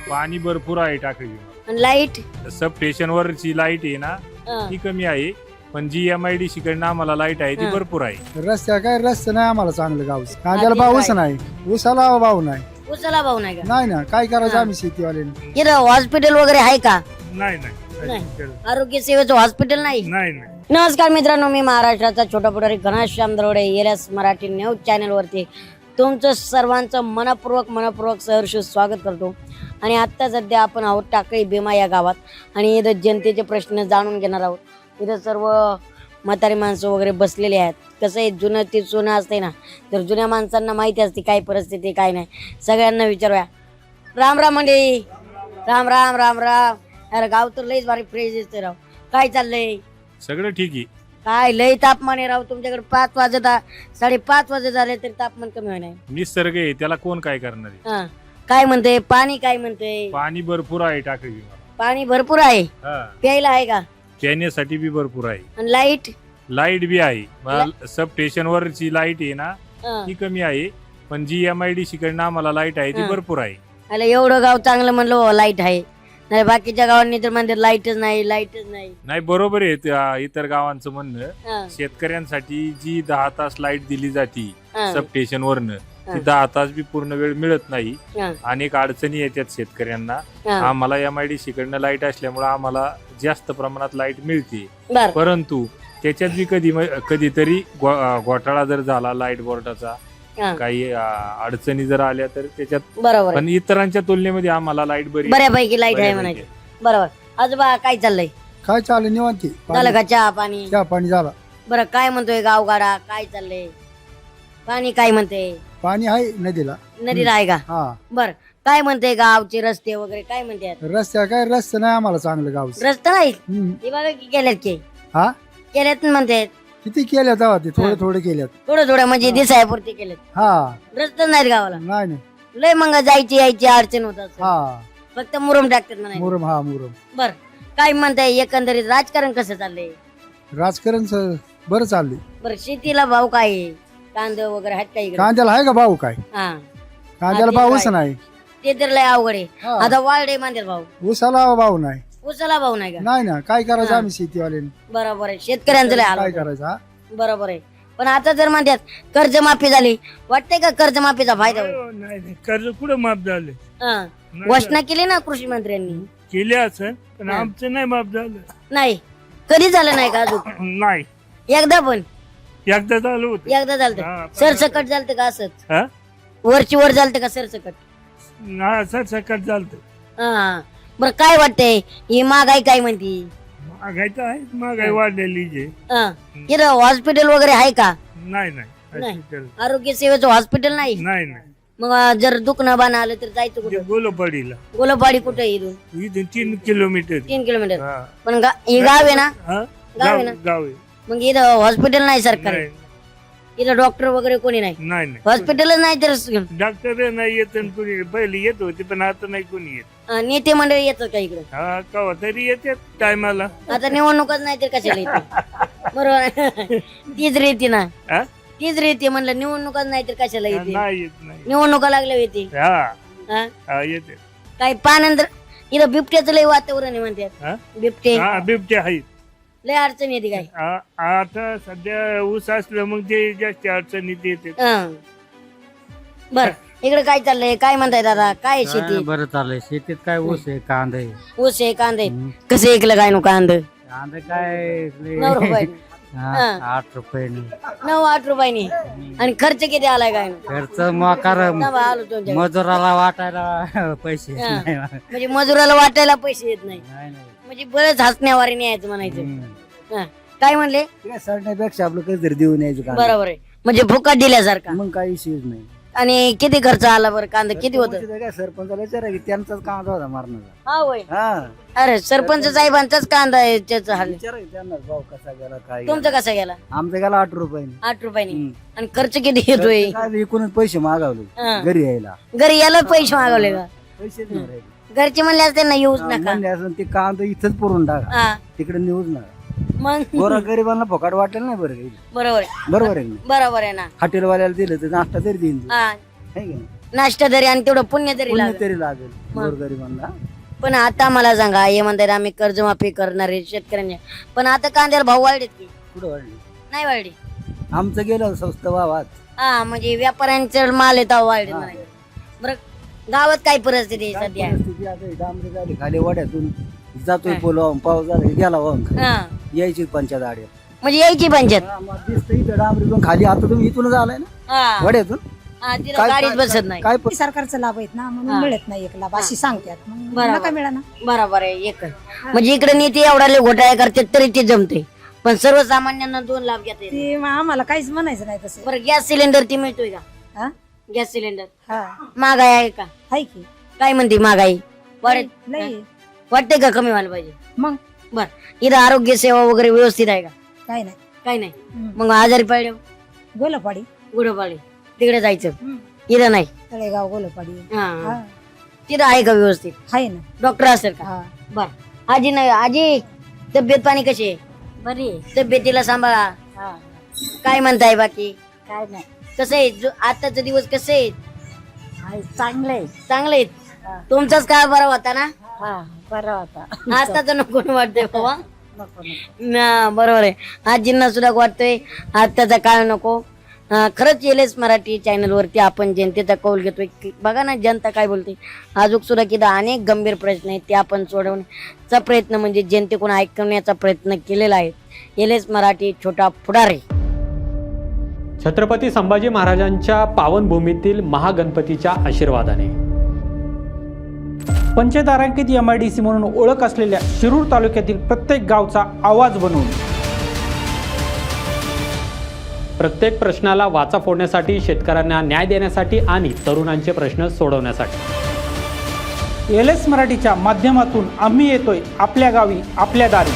पाणी भरपूर आहे टाकळी. आणि लाईट सब स्टेशन वरची लाईट आहे ना ती कमी आहे, पण जी MIDC कडनं आम्हाला लाईट आहे ती हा. भरपूर आहे. रस्ते नाही आम्हाला चांगलं गाव. कांद्याला भाऊच नाही, ऊसाला भाऊ नाही. उचला भाऊ नाही का? नाही ना, काय करायचं हा. आम्ही शेतीवाल्याने. इथं हॉस्पिटल वगैरे आहे का? नाही आरोग्य सेवेचं हॉस्पिटल नाही. नाही. नमस्कार मित्रांनो, मी महाराष्ट्राचा छोटा पुढारी घनश्याम दरोडे येल्यास मराठी न्यूज चॅनलवरती तुमचं सर्वांचं मनपूर्वक सहर्ष स्वागत करतो. आणि आत्ता सध्या आपण आहोत टाकळी भीमा या गावात आणि इथं जनतेचे प्रश्न जाणून घेणार आहोत. इथं सर्व म्हातारी माणसं वगैरे बसलेले आहेत. कसं आहे, जुनं ते सोनं असते ना, तर जुन्या माणसांना माहिती असते काय परिस्थिती काय नाही. सगळ्यांना विचारूया. राम राम मंडळी, राम राम राम राम. अरे गाव तर लईच भारी फ्रेश दिसते राव. काय चाललंय? सगळं ठीक आहे. काय लय तापमान आहे राव तुमच्याकडे. 5 वाजत 5:30 वाजत झाले तरी तापमान कमी होणार. निसर्ग आहे, त्याला कोण काय करणार आहे. हा, काय म्हणते पाणी? काय म्हणते? पाणी भरपूर आहे टाकळी. पाणी भरपूर आहे. प्यायला आहे का? पिण्यासाठी बी भरपूर आहे. आणि लाईट लाईट बी आहे. सब स्टेशन वरची लाईट आहे ना ती कमी आहे, पण जी MIDC कडनं आम्हाला लाईट आहे ती हा. भरपूर आहे. अरे एवढं गाव चांगलं म्हणलं लाईट आहे. नाही बाकीच्या गावांनी तर म्हणते लाईटच नाही. नाही, बरोबर आहे इतर गावांचं म्हणणं. हा, शेतकऱ्यांसाठी जी 10 तास लाईट दिली जाते हा, सब स्टेशन वरनं, हा. ती 10 तास बी पूर्ण वेळ मिळत नाही. हा, अनेक अडचणी येतात शेतकऱ्यांना. हा. आम्हाला MIDC कडनं लाईट असल्यामुळे आम्हाला जास्त प्रमाणात लाईट मिळते. बर परंतु त्याच्यात बी कधीतरी घोटाळा जर झाला लाईट बोर्डाचा, हा. काही अडचणी जर आल्या तर त्याच्यात, बरोबर आहे. पण इतरांच्या तुलनेमध्ये आम्हाला लाईट बऱ्यापैकी लाईट आहे बऱ्यापैकी म्हणायचं. बरोबर. आजोबा काय चाललंय? काय चालू निवांती. झालं का चहा पाणी? चहा पाणी झाला. बरं, काय म्हणतोय गावगाडा? काय चाललंय? पाणी काय म्हणते? पाणी आहे नदीला. नदीला आहे का? हा, बर, काय म्हणते गावचे रस्ते वगैरे काय म्हणतात? रस्ते नाही आम्हाला चांगलं गाव. रस्ता नाही. हम्म. हे बघा की केल्यात की. हा, केल्यात म्हणतात. किती केल्या तेव्हा ते हा. थोडे केल्यात. थोडं म्हणजे दिसायपुरते केलेत. हा, रस्ता नाहीत गावाला. नाही लय मग यायची अडचण होत असेल. हा, फक्त मुरुम टाकतात म्हणायचं. मुरम. बर, काय म्हणताय एकंदरीत राजकारण कसं चाललंय? राजकारण बरं चाललंय. बर, शेतीला भाव काय आहे? कांदे वगैरे आहेत का इकडे? कांद्याला आहे का भाऊ? काय हा, कांद्याला ते भाऊच काय? नाही. ते तर लय अवघड आहे. हा. आता वाळडे मांदेल भाऊ. ऊसाला भाऊ नाही. उचला भाऊ नाही का? नाही ना, काय करायचं हा. आम्ही शेतीवाल्याने. बरोबर आहे. शेतकऱ्यांचं लय हाल काय होतं. करायचं. हा? बरोबर आहे. पण आता जर म्हणतात कर्जमाफी झाली, वाटतंय का कर्जमाफीचा फायदा होईल? नाही कर्ज कुठं माफ झालं? हा. घोषणा केली ना कृषी मंत्र्यांनी. केले असं, पण हा. आमचं नाही माफ झालं. नाही, कधी झालं नाही का अजून? नाही, एकदा पण? एकदा झालं होतं. एकदा झालं. हा, पण- सरसकट झालं का असंच? हा? वरची वर झालं का सरसकट? हा, सरसकट झालं. हा. बरं, काय वाटतंय ही महागाई काय म्हणती? महागायचं आहे, महागाई वाढलेली जे. हा. इथं हॉस्पिटल वगैरे आहे का? नाही नाही. hospital. आरोग्य सेवेचं हॉस्पिटल नाही. नाही मग जर दुखणं बाण आलं तर जायचं कुठं? गोलोपाडीला गोलपाडी कुठं आहे इथून? इथून 3 किलोमीटर. 3 किलोमीटर. हा. पण हे गाव आहे ना? हा? गाव आहे ना? गाव आहे. मग इथं हॉस्पिटल नाही सरकारी. नाही इथं डॉक्टर वगैरे कोणी नाही. नाही. हॉस्पिटलच नाही तर डॉक्टर नाही येत आणि कोणी पहिले येत होते, पण आता नाही कोणी येत. नेते मंडळी येतात का इकडे? हा, कवा तरी येते टायमाला. आता निवडणूकच नाही तर कशाला येते? बरोबर. तीच रीती ना. हा? तीच रीती म्हणलं, निवडणूकच नाही तर कशाला येते? नाही येत नाही. निवडणुका लागल्या येते. हा, हा? हा, येते. काही पानंतर इथं बिबट्याचं लय वातावरण आहे म्हणतात. हा? बिबटे हा, बिबटे आहेत. लय अडचण येते काय? आता सध्या ऊस असलं मग ते जास्त अडचणीत येते. बर, इकडे काय चाललंय? काय म्हणताय दादा? काय आहे शेती? बरं चाललंय. शेतीत काय ऊस आहे, कांदा आहे. ऊस आहे, कांदे आहेत. कसं ऐकलं काय नो कांद? कांदा काय 9 रुपये. हा, 8 रुपये 9-8 रुपयानी. आणि खर्च किती आलाय काय? खर्च मोकार. आलो तुमच्या मजुराला वाटायला पैसे हा. नाही. म्हणजे मजुराला वाटायला पैसे येत नाही. नाही, नाही. म्हणजे बरंच हसण्यावारी यायचं म्हणायचं. हम्म. हा. काय म्हणले? सरण्यापेक्षा आपलं कधीतरी देऊन यायचं का. बरोबर आहे. म्हणजे फुकट दिल्यासारखा. मग काही इश्यूज नाही. आणि किती खर्च आला बरं? कांदा किती होत? काय सरपंचाला विचारा की त्यांचाच कांदा होता मारण्याचा. हा होय. हा, अरे सरपंच साहेबांचाच कांदा आहे त्याचा हाल. विचारा की त्यांना भाव कसा गेला काय तुमचा कसा गेला? आमचा गेला 8 रुपयाने. 8 रुपयानी. आणि खर्च किती येतोय? काय एकूणच पैसे मागवले हा. घरी यायला. घरी यायला पैसे मागवले का? पैसे नाही राहिले. घरचे म्हणले असते ना येऊच हा, नका. म्हणले असं ते कांदा इथंच पुरून टाका, हा. तिकडे न्यूज नका. मग गोरा गरिबांना फुकट वाटेल नाही बरं काही. बरोबर आहे. बरोबर आहे ना. बरोबर आहे ना. हॉटेलवाल्याला दिलं तर नाश्ता तरी देईन. हा. है की नाही? नाश्ता तरी आणि तेवढं पुण्य तरी पुण्य लागेल. तरी लागेल गोरगरिबांना. पण आता मला सांगा हे म्हणतात आम्ही कर्जमाफी करणार आहे शेतकऱ्यांच्या, पण आता कांद्याला भाव वाढलेत की कुठं वाढली? नाही वाढले? आमचं गेलं स्वस्त भावात. हा म्हणजे व्यापाऱ्यांचे माल येतात वाढले म्हणायचे. बरं गावात काय परिस्थिती आहे सध्या? परिस्थिती आता ही डांबरी झाली खाली वड्यातून जातोय पोलावून पाऊस झाला गेला वाहून हा यायची पंचायत आड्या. म्हणजे यायची पंचायत. दिसतं इथं डांबरीतून खाली आता तुम्ही इथूनच आलाय ना हा वड्यातून. हा, तिथं गाडीच बसत नाही. काय सरकारचा लाभ आहेत ना म्हणून हा. मिळत नाही एक लाभ अशी सांगतात मग बरोबर. नका मिळा ना. बरोबर आहे एक म्हणजे इकडे नीती एवढा लय घोटाळा करते तरी ते जमते, पण सर्वसामान्यांना 2 लाभ घेता येते. ते आम्हाला काहीच म्हणायचं नाही तसं. बरं गॅस सिलेंडर ती मिळतोय का? हा? गॅस सिलेंडर हा महागाई आहे का? हाय की काय म्हणते महागाई वाढत नाही वाटते का कमी व्हायला पाहिजे? मग बर इथं आरोग्य सेवा वगैरे व्यवस्थित आहे का? काय नाही. काही नाही. मग आजारी पडले गोलपाडी गुढपाडी तिकडे जायचं, हम्म. इथं नाही. तळेगाव गोलपाडी हा. हा तिथं आहे का व्यवस्थित हाय ना. डॉक्टर असेल का? हा बर आजी नाही आजी तब्येत पाणी कशी आहे? बरी तब्येतीला सांभाळा. हा काय म्हणताय बाकी? काय नाही. कसं आहे आताचे दिवस कसे आहेत? हाय चांगलंय. चांगले आहेत. हा. तुमचाच काळ बरा होता ना? हा बरं होता. आताच नको वाटतंय बाबा. नको नको. ना बरोबर आहे. आजींना सुद्धा वाटतंय आताचा काळ नको. खरंच येलेच मराठी चॅनल वरती आपण जनतेचा कौल घेतोय की बघा ना जनता काय बोलते. अजून सुद्धा की अनेक गंभीर प्रश्न आहेत ते आपण सोडवण्याचा प्रयत्न म्हणजे जनतेकडून ऐकण्याचा प्रयत्न केलेला आहे. येलेच मराठी छोटा पुढारी. छत्रपती संभाजी महाराजांच्या पावनभूमीतील महागणपतीच्या आशीर्वादाने पंचायत तारांकित MIDC म्हणून ओळख असलेल्या शिरूर तालुक्यातील प्रत्येक गावचा आवाज बनवून प्रत्येक प्रश्नाला वाचा फोडण्यासाठी, शेतकऱ्यांना न्याय देण्यासाठी आणि तरुणांचे प्रश्न सोडवण्यासाठी LS मराठीच्या माध्यमातून आम्ही येतोय आपल्या गावी आपल्या दारी.